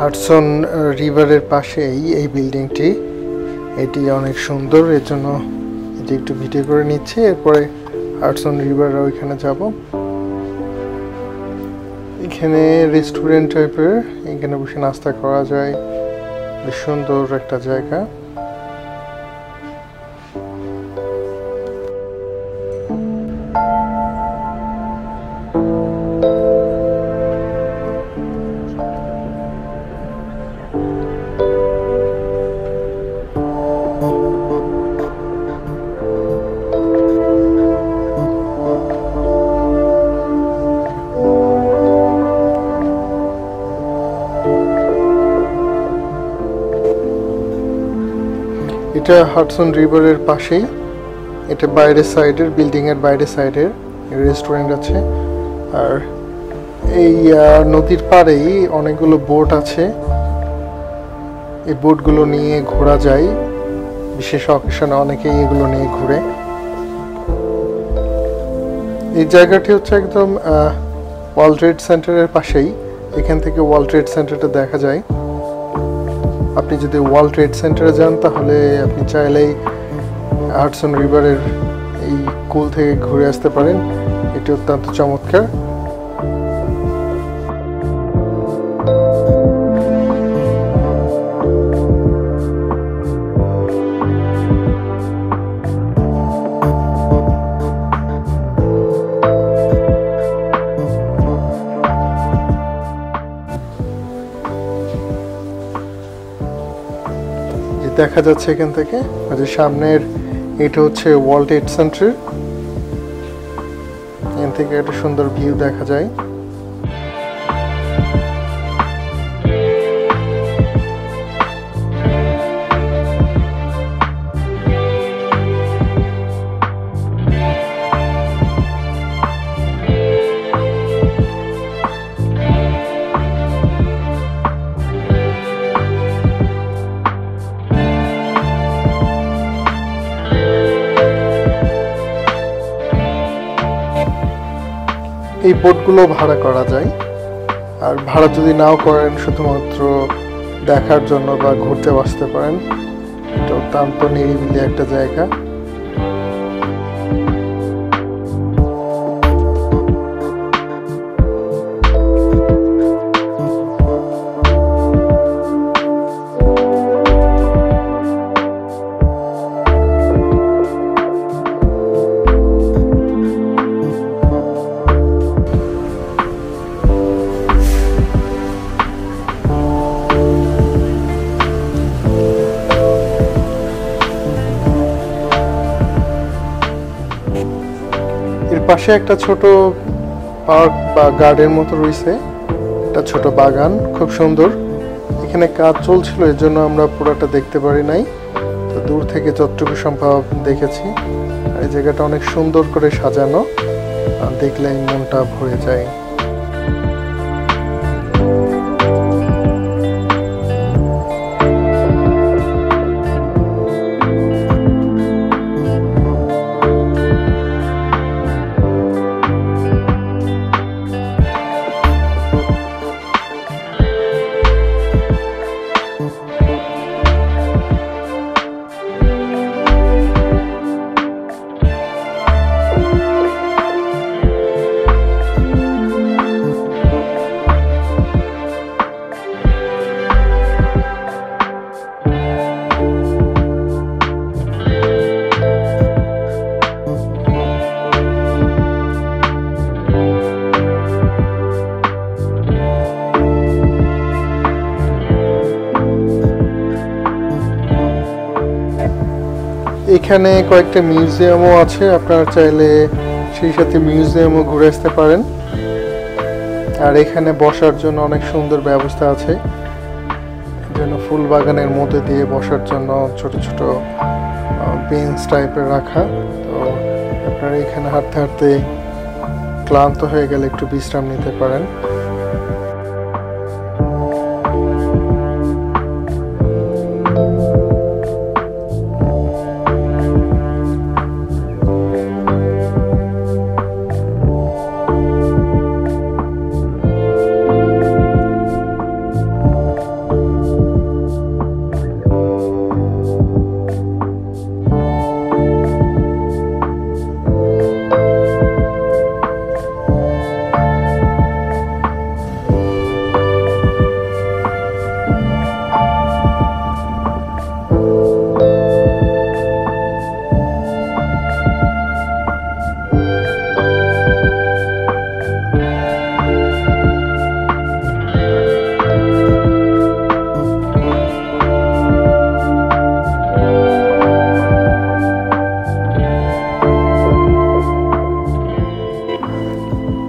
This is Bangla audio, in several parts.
হাডসন রিভারের পাশেই এই বিল্ডিংটি, এটি অনেক সুন্দর, এর জন্য এটি একটু ভিডিও করে নিচ্ছি। এরপরে হাডসন রিভার ওইখানে যাব। এখানে রেস্টুরেন্ট টাইপের, এখানে বসে নাস্তা করা যায়, বেশ সুন্দর একটা জায়গা। এটা হাডসন রিভারের পাশেই, এটা বাইরের সাইডের, বিল্ডিং এর বাইরের সাইডের রেস্টুরেন্ট আছে। আর এই নদীর পাড়েই অনেকগুলো বোট আছে, এই বোটগুলো নিয়ে ঘোরা যায়, বিশেষ অকেশনে অনেকেই এগুলো নিয়ে ঘুরে। এই জায়গাটি হচ্ছে একদম ওয়ার্ল্ড ট্রেড সেন্টারের পাশেই, এখান থেকে ওয়ার্ল্ড ট্রেড সেন্টারটা দেখা যায়। আপনি যদি ওয়ার্ল্ড ট্রেড সেন্টারে যান তাহলে আপনি চাইলেই হাডসন রিভারের এই কুল থেকে ঘুরে আসতে পারেন, এটি অত্যন্ত চমৎকার। দেখা যাচ্ছে এখান থেকে যে সামনের, এটা হচ্ছে ওয়ার্ল্ড ট্রেড সেন্টার, এখান থেকে একটা সুন্দর ভিউ দেখা যায়। এই বোটগুলো ভাড়া করা যায়, আর ভাড়া যদি নাও করেন শুধুমাত্র দেখার জন্য বা ঘুরতে আসতে পারেন। এটা অত্যন্ত নিরিবিলি একটা জায়গা। এর পাশে একটা ছোট পার্ক বা গার্ডেন মতো রয়েছে, একটা ছোট বাগান, খুব সুন্দর। এখানে কাজ চলছিল, এর জন্য আমরা পুরোটা দেখতে পারি নাই, তো দূর থেকে যতটুকু সম্ভব দেখেছি। আর এই জায়গাটা অনেক সুন্দর করে সাজানো, দেখলেই মনটা ভরে যায়। এখানে কয়েকটা মিউজিয়ামও আছে, আপনারা চাইলে সেই সাথে মিউজিয়ামও ঘুরে আসতে পারেন। আর এখানে বসার জন্য অনেক সুন্দর ব্যবস্থা আছে, যেন ফুল বাগানের মধ্যে দিয়ে বসার জন্য ছোট ছোট বেঞ্চ টাইপের রাখা। তো আপনারা এখানে হাঁটতে হাঁটতে ক্লান্ত হয়ে গেলে একটু বিশ্রাম নিতে পারেন।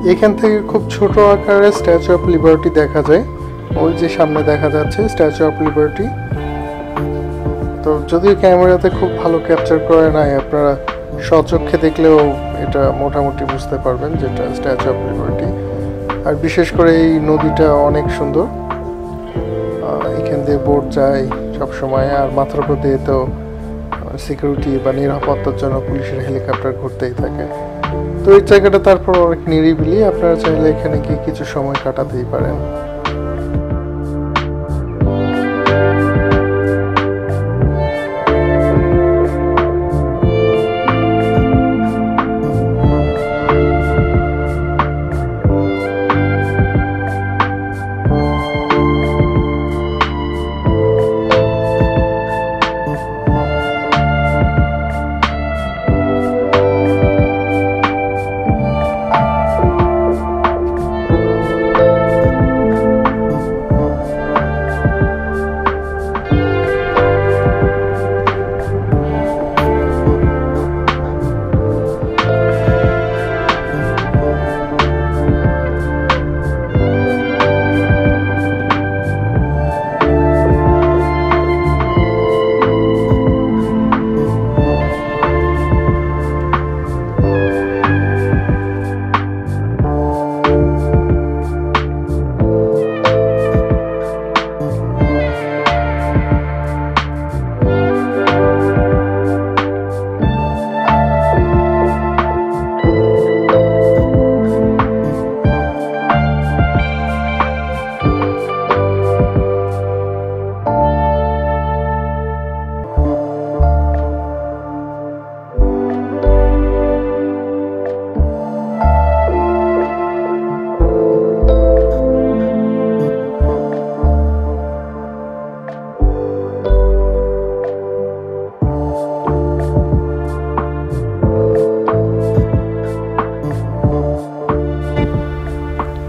এখান থেকে খুব ছোট আকারে স্ট্যাচু অফ লিবার্টি দেখা যায়, ওই যে সামনে দেখা যাচ্ছে স্ট্যাচু অফ লিবার্টি। তো যদিও ক্যামেরাতে খুব ভালো ক্যাপচার করে নাই, আপনারা স্বচক্ষে দেখলেও এটা মোটামুটি বুঝতে পারবেন যেটা স্ট্যাচু অফ লিবার্টি। আর বিশেষ করে এই নদীটা অনেক সুন্দর, এখান দিয়ে বোট যায় সবসময়, আর মাথার উপর দিয়ে তো সিকিউরিটি বা নিরাপত্তার জন্য পুলিশের হেলিকপ্টার ঘুরতেই থাকে। তো এই জায়গাটা তারপর অনেক নিরিবিলি, আপনারা চাইলে এখানে গিয়ে কিছু সময় কাটাতেই পারেন।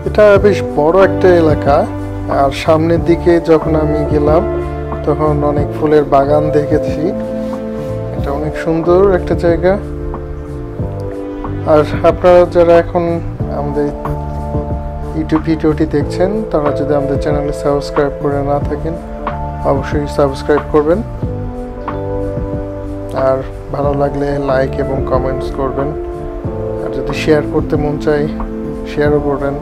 এটা বেশ বড় একটা এলাকা, আর সামনের দিকে যখন আমি গেলাম তখন অনেক ফুলের বাগান দেখেছি। এটা অনেক সুন্দর একটা জায়গা। আর আপনারা যারা এখন আমাদের ইউটিউব ভিডিওটি দেখছেন, তারা যদি আমাদের চ্যানেলে সাবস্ক্রাইব করে না থাকেন অবশ্যই সাবস্ক্রাইব করবেন, আর ভালো লাগলে লাইক এবং কমেন্টস করবেন, আর যদি শেয়ার করতে মন চায় শেয়ারও করবেন।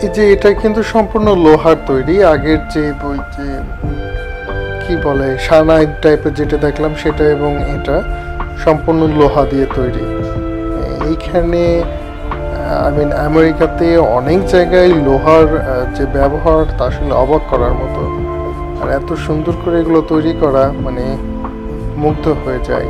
এই যে এটা কিন্তু সম্পূর্ণ লোহার তৈরি। আগের যে কি বলে সানাইড টাইপের যেটা দেখলাম সেটা, এবং এটা সম্পূর্ণ লোহা দিয়ে তৈরি। এইখানে আমেরিকাতে অনেক জায়গায় লোহার যে ব্যবহার তা আসলে অবাক করার মতো। আর এত সুন্দর করে এগুলো তৈরি করা, মানে মুগ্ধ হয়ে যায়।